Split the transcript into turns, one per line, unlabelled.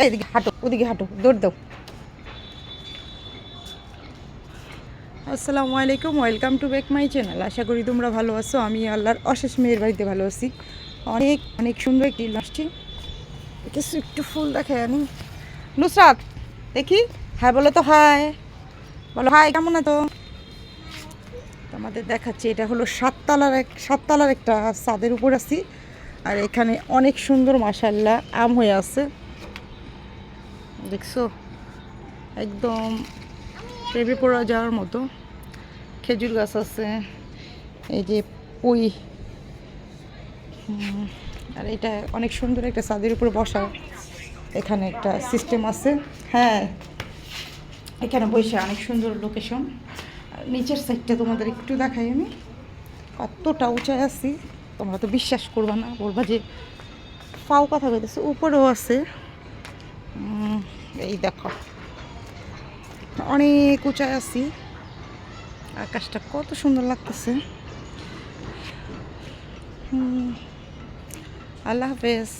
এইদিকে হাঁটো, ওদিকে হাঁটো, দৌড় দাও। আসসালামু আলাইকুম, welcome to back my channel. আশা করি তোমরা ভালো আছো। আমি আল্লাহর অশেষ মেয়ের বাড়িতে ভালো আছি। অনেক অনেক সুন্দর একটি আসছি। কিছু একটু ফুল দেখে আনি। নুসরাত দেখি, হাই বলো তো, হাই বলো, হাই কেমন আছো? তোমাদের দেখাচ্ছি, এটা হলো সাততলার একটা ছাদের উপর আছি। আর এখানে অনেক সুন্দর মাশাআল্লাহ আম হয়ে আছে, দেখছো? একদম প্রেমে পড়া যাওয়ার মতো। খেজুর গাছ আছে, এই যে পুঁই। আর এটা অনেক সুন্দর একটা ছাদের উপর বসা, এখানে একটা সিস্টেম আছে। হ্যাঁ, এখানে বসে অনেক সুন্দর লোকেশন। আর নিচের সাইডটা তোমাদের একটু দেখাই আমি, কতটা উঁচায় আছি তোমরা তো বিশ্বাস করবা না, বলবা যে ফাও কথা বলতেছে। উপরেও আছে, এই দেখো অনেক উঁচায় আছি। আকাশটা কত সুন্দর লাগতেছে। আল্লাহ হাফেজ।